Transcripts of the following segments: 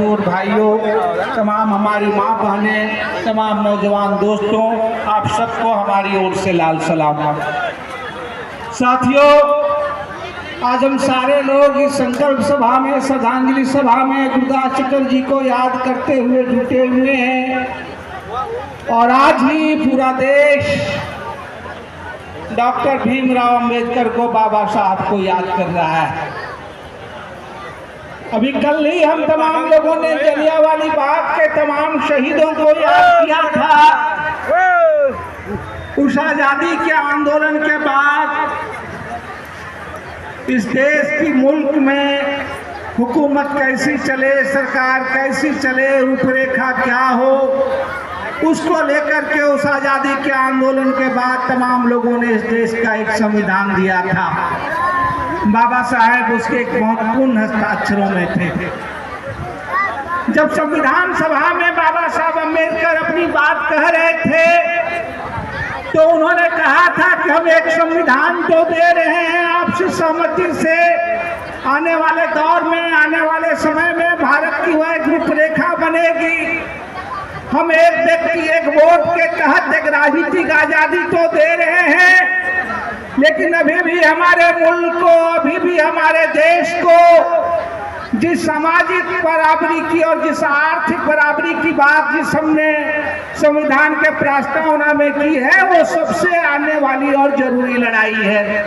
मजदूर भाइयों, तमाम हमारी माँ बहनें, तमाम नौजवान दोस्तों, आप सबको हमारी ओर से लाल सलाम। साथियों, आज हम सारे लोग इस संकल्प सभा में, श्रद्धांजलि सभा में गुरदास चटर्जी को याद करते हुए जुटे हुए हैं। और आज ही पूरा देश डॉक्टर भीमराव अंबेडकर को, बाबा साहब को याद कर रहा है। अभी कल ही हम तमाम लोगों ने जलियांवाला बाग के तमाम शहीदों को याद किया था। उस आजादी के आंदोलन के बाद इस देश की मुल्क में हुकूमत कैसी चले, सरकार कैसी चले, रूपरेखा क्या हो, उसको लेकर के उस आज़ादी के आंदोलन के बाद तमाम लोगों ने इस देश का एक संविधान दिया था। बाबा साहेब उसके एक महत्वपूर्ण हस्ताक्षरों में थे। जब संविधान सभा में बाबा साहब अम्बेडकर अपनी बात कह रहे थे तो उन्होंने कहा था कि हम एक संविधान तो दे रहे हैं, आपसी सहमति से आने वाले दौर में, आने वाले समय में भारत की वह एक रूपरेखा बनेगी। हम एक व्यक्ति एक वोट के तहत एक राजनीतिक आजादी तो दे रहे हैं, लेकिन अभी भी हमारे मुल्क को, अभी भी हमारे देश को जिस सामाजिक बराबरी की और जिस आर्थिक बराबरी की बात जिस हमने संविधान के प्रस्तावना में की है, वो सबसे आने वाली और जरूरी लड़ाई है।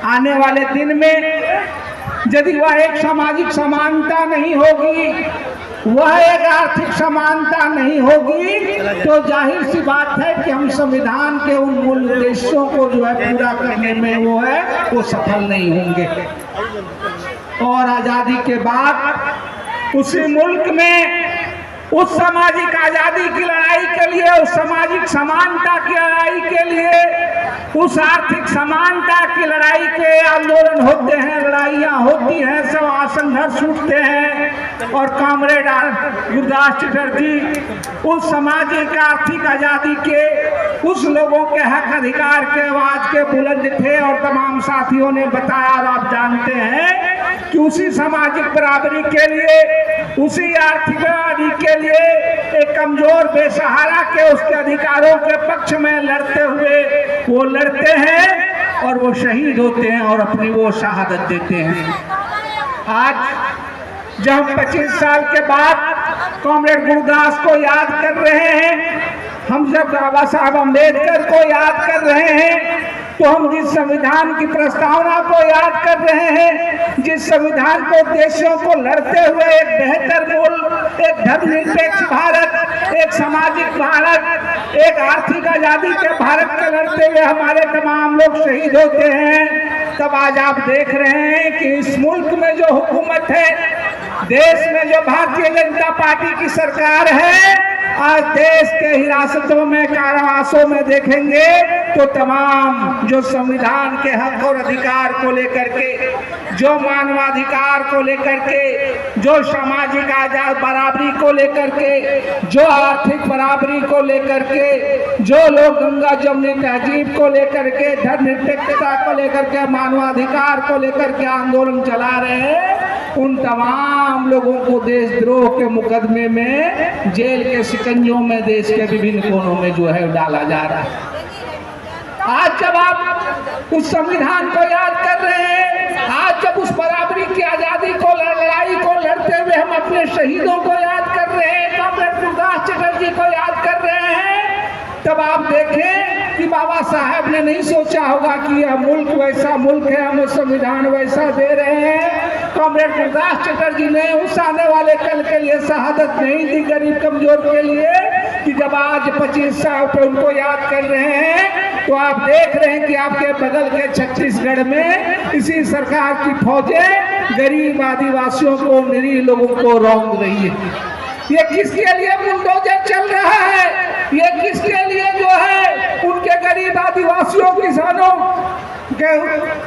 आने वाले दिन में यदि वह एक सामाजिक समानता नहीं होगी, वह एक आर्थिक समानता नहीं होगी, तो जाहिर सी बात है कि हम संविधान के उन मूल उद्देश्यों को जो है पूरा करने में वो सफल नहीं होंगे। और आज़ादी के बाद उसी मुल्क में उस सामाजिक आज़ादी की लड़ाई के लिए, उस सामाजिक समानता की लड़ाई के लिए, उस आर्थिक समानता की लड़ाई के आंदोलन होते हैं, लड़ाइयाँ होती हैं, सब संघर्ष उठते हैं। और कॉमरेड गुरदास चटर्जी उस सामाजिक आर्थिक आज़ादी के, उस लोगों के हक अधिकार के आवाज़ के बुलंद थे। और तमाम साथियों ने बताया और आप जानते हैं कि उसी सामाजिक बराबरी के लिए, उसी आर्थिक बराबरी के लिए एक कमजोर बेसहारा के उसके अधिकारों के पक्ष में लड़ते हुए वो लड़ते हैं और वो शहीद होते हैं और अपनी वो शहादत देते हैं। आज जब हम 25 साल के बाद कॉमरेड गुरदास को याद कर रहे हैं, हम जब बाबा साहब अम्बेडकर को याद कर रहे हैं, तो हम जिस संविधान की प्रस्तावना को याद कर रहे हैं, जिस संविधान के उद्देश्यों को लड़ते हुए एक बेहतर मुल्क, एक धर्मनिरपेक्ष भारत, एक सामाजिक भारत, एक आर्थिक आज़ादी के भारत के लड़ते हुए हमारे तमाम लोग शहीद होते हैं, तब आज आप देख रहे हैं कि इस मुल्क में जो हुकूमत है, देश में जो भारतीय जनता पार्टी की सरकार है, आज देश के हिरासतों में, कारावासों में देखेंगे तो तमाम जो संविधान के हक और अधिकार को लेकर के, जो मानवाधिकार को लेकर के, जो सामाजिक आजाद बराबरी को लेकर के, जो आर्थिक बराबरी को लेकर के, जो लोग गंगा जमुनी तहजीब को लेकर के, धर्मनिरपेक्षता को लेकर के, मानवाधिकार को लेकर के आंदोलन चला रहे हैं, उन तमाम लोगों को देशद्रोह के मुकदमे में, जेल के शिकंजों में, देश के विभिन्न कोनों में जो है डाला जा रहा है। आज जब आप उस संविधान को याद कर रहे हैं, आज जब उस बराबरी की आज़ादी को, लड़ाई को लड़ते हुए हम अपने शहीदों को याद कर रहे हैं, कॉमरेड गुरदास चटर्जी को याद कर रहे हैं, तब आप देखें कि बाबा साहब ने नहीं सोचा होगा कि यह मुल्क वैसा मुल्क है, हम संविधान वैसा दे रहे हैं। कॉमरेड गुरदास चटर्जी ने उस आने वाले कल के लिए शहादत नहीं दी गरीब कमजोर के लिए, कि जब आज 25 साल पे उनको याद कर रहे हैं, तो आप देख रहे हैं कि आपके बगल के छत्तीसगढ़ में इसी सरकार की फौजें गरीब आदिवासियों को, निरीह लोगों को रौंद रही है। ये किसके लिए बुलडोजर चल रहा है? ये किसके लिए जो है उनके गरीब आदिवासियों, किसानों के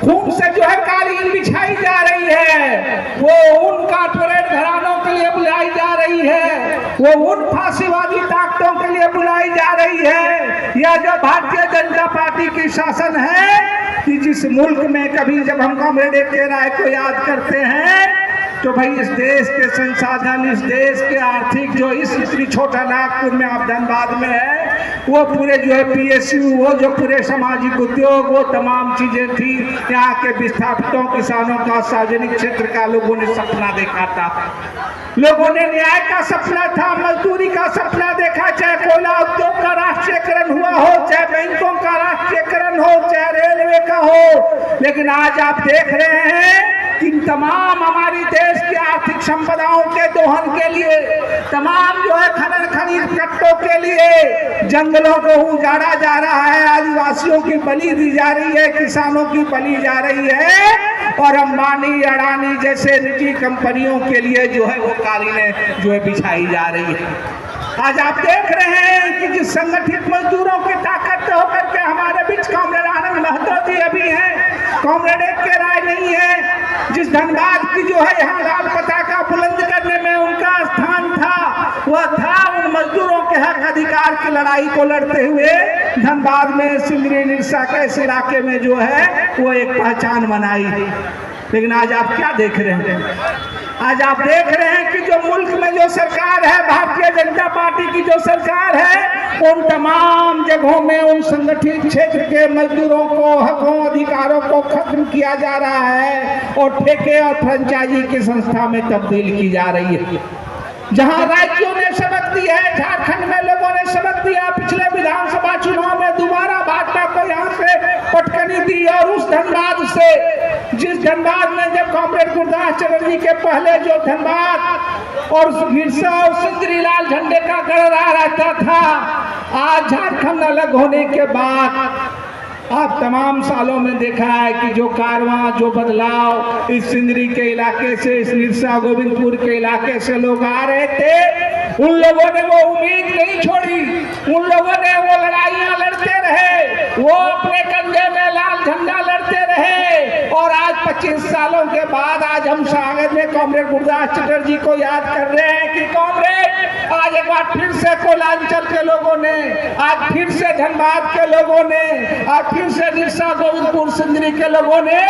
खून से जो है कालीन बिछाई जा रही है? वो उन कारपोरेट घरानों के लिए बुलाई जा रही है, वो उन फांसीवादी ताकतों के लिए बुलाई जा रही है, या जो भारतीय जनता पार्टी की शासन है कि जिस मुल्क में कभी जब हम कॉमरेड के राय को याद करते हैं तो भाई इस देश के संसाधन, इस देश के आर्थिक जो इस छोटा नागपुर में आप धनबाद में है, वो पूरे जो है PSU, वो जो पूरे सामाजिक उद्योग, वो तमाम चीजें थी। यहाँ के विस्थापितों, किसानों का, सार्वजनिक क्षेत्र का लोगों ने सपना देखा था। लोगों ने न्याय का सपना था, मजदूरी का सपना देखा। चाहे कोयला उद्योग का राष्ट्रीयकरण हुआ हो, चाहे बैंकों का राष्ट्रीयकरण हो, चाहे रेलवे का हो। लेकिन आज आप देख रहे हैं कि तमाम हमारी देश की आर्थिक संपदाओं के दोहन के लिए, तमाम जो है खनन खनिज कट्टों के लिए जंगलों को उजाड़ा जा रहा है, आदिवासियों की बलि दी जा रही है, किसानों की बलि जा रही है, और अंबानी अडानी जैसे निजी कंपनियों के लिए जो है वो कालीनें जो है बिछाई जा रही है। आज आप देख रहे हैं कि जिस संगठित मजदूरों की ताकत होकर के हमारे बीच कॉमरेड आनंद महतो जी अभी हैं, कॉमरेड एक के राय नहीं है। जिस धनबाद की जो है यहाँ लाल पताका बुलंद करने में उनका स्थान था, वह था उन मजदूरों के हक अधिकार की लड़ाई को लड़ते हुए धनबाद में सिंदरी निरसा के इस इलाके में जो है वो एक पहचान बनाई। लेकिन आज आप क्या देख रहे हैं? आज आप देख रहे हैं कि जो मुल्क में जो सरकार है, भारतीय जनता पार्टी की जो सरकार है, उन तमाम जगहों में उन संगठित क्षेत्र के मजदूरों को, हकों, अधिकारों को खत्म किया जा रहा है और ठेके और फ्रेंचाइजी की संस्था में तब्दील की जा रही है। जहां राज्यों ने सबक दिया है, झारखंड में लोगों ने सबक दिया। पिछले विधानसभा चुनाव में दोबारा भाजपा को यहाँ से पटकनी दी, और उस धनबाद से, जिस धनबाद में जब कॉमरेड गुरदास चटर्जी के पहले जो धनबाद और मिर्सा और सिंदरी लाल झंडे का गड़गड़ा रहता था, आज झारखंड अलग होने के बाद आप तमाम सालों में देखा है कि जो कारवां, जो बदलाव इस सिंदरी के इलाके से, इस निरसा गोविंदपुर के इलाके से लोग आ रहे थे, उन लोगों ने वो उम्मीद नहीं छोड़ी। उन लोगों ने वो लड़ाइयां लड़ते रहे, वो अपने कंधे में लाल झंडा लड़ते रहे, और आज 25 सालों के बाद आज हम स्वागत में कॉमरेड गुरदास चटर्जी को याद कर रहे हैं कि कॉमरेड, आज एक बार फिर से कोलांचल के लोगों ने, आज फिर से धनबाद के लोगों ने, आज फिर से निरसा गोविंदपुर सिंदरी के लोगों ने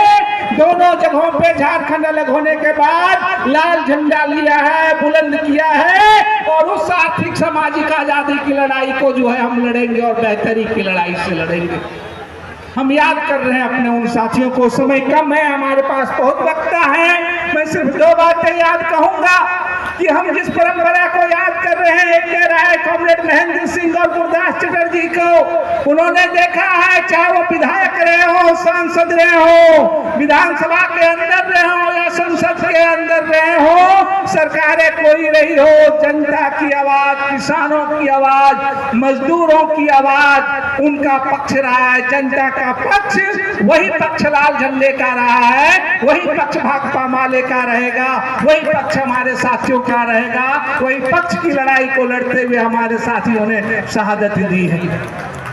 दोनों जगहों पे झारखंड अलग होने के बाद लाल झंडा लिया है, बुलंद किया है, और उस आर्थिक सामाजिक आजादी की लड़ाई को जो है हम लड़ेंगे और बेहतरी की लड़ाई से लड़ेंगे। हम याद कर रहे हैं अपने उन साथियों को। समय कम है, हमारे पास बहुत वक्त है। मैं सिर्फ 2 बातें याद कहूंगा कि हम जिस परंपरा को याद कर रहे हैं, एक कह रहा है कॉमरेड महेंद्र सिंह और गुरदास चटर्जी को, उन्होंने देखा है, चाहे वो विधायक रहे हो, सांसद रहे हो, विधानसभा के अंदर रहे हो या संसद के अंदर रहे हो, सरकारें कोई रही हो, जनता की आवाज, किसानों की आवाज, मजदूरों की आवाज उनका पक्ष रहा है। जनता का पक्ष, वही पक्ष लाल झंडे का रहा है, वही पक्ष भाकपा माले का रहेगा, वही पक्ष हमारे साथियों का रहेगा, वही पक्ष की लड़ाई को लड़ते हुए हमारे साथियों ने शहादत दी है।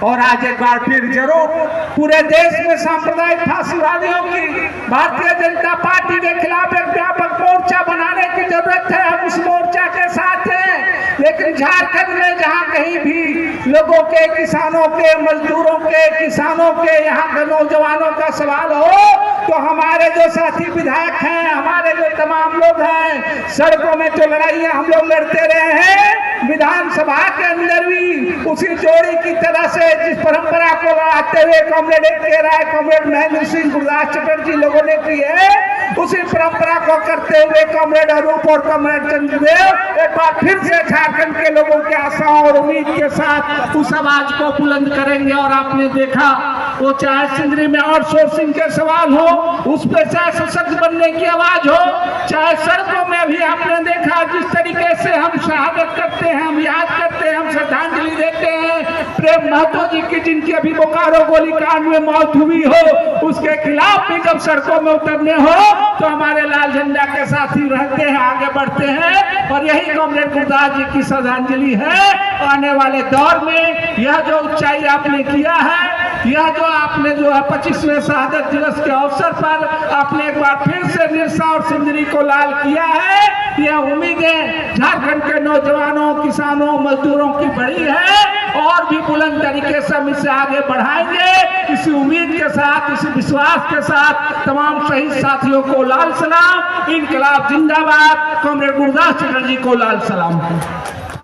और आज एक बार फिर जरूर पूरे देश में सांप्रदायिक फांसीवादियों की भारतीय जनता पार्टी के खिलाफ एक व्यापक मोर्चा बनाने की जरूरत है। हम उस मोर्चा के साथ हैं, लेकिन झारखंड में जहां कहीं भी लोगों के, किसानों के, मजदूरों के, किसानों के, यहाँ के नौजवानों का सवाल हो, तो हमारे जो साथी विधायक हैं, हमारे जो तमाम लोग हैं, सड़कों में जो लड़ाइयां हम लोग लड़ते रहे हैं, विधानसभा के अंदर भी उसी जोड़ी की तरह से जिस परंपरा को लड़ाते हुए कॉमरेड एक के राय, कॉमरेड महेंद्र सिंह, गुरदास चटर्जी लोगों ने की है, उसी परंपरा को करते हुए कॉमरेड अरूप और कॉमरेड चंद्रदेव एक बार फिर से झारखंड के लोगों की आशाओं और उम्मीद के साथ उस आवाज को बुलंद करेंगे। और आपने देखा, वो चाहे सिंदरी में आउटसोर्सिंग के सवाल हो, उस पर चाहे सशक्त बनने की आवाज हो, चाहे सड़कों में भी आपने देखा जिस तरीके से हम शहादत करते हैं, हम याद करते हैं, हम श्रद्धांजलि देते हैं प्रेम महतो जी की, जिनकी अभी बोकारो गोलीकांड में मौत हुई हो, उसके खिलाफ भी जब सड़कों में उतरने हो तो हमारे लाल झंडा के साथ ही रहते हैं, आगे बढ़ते हैं। और यही कॉमरेड गुरदास जी की श्रद्धांजलि है। आने वाले दौर में यह जो ऊंचाई आपने किया है, यह जो आपने जो है 25वें शहादत दिवस के अवसर पर आपने एक बार फिर से निरसा और सिंदरी को लाल किया है, यह उम्मीदें झारखंड के नौजवानों, किसानों, मजदूरों की बड़ी है। और भी बुलंद तरीके से हम इसे आगे बढ़ाएंगे। इसी उम्मीद के साथ, इसी विश्वास के साथ तमाम शहीद साथियों को लाल सलाम। इनकलाब जिंदाबाद। कॉमरेड गुरदास चटर्जी को लाल सलाम।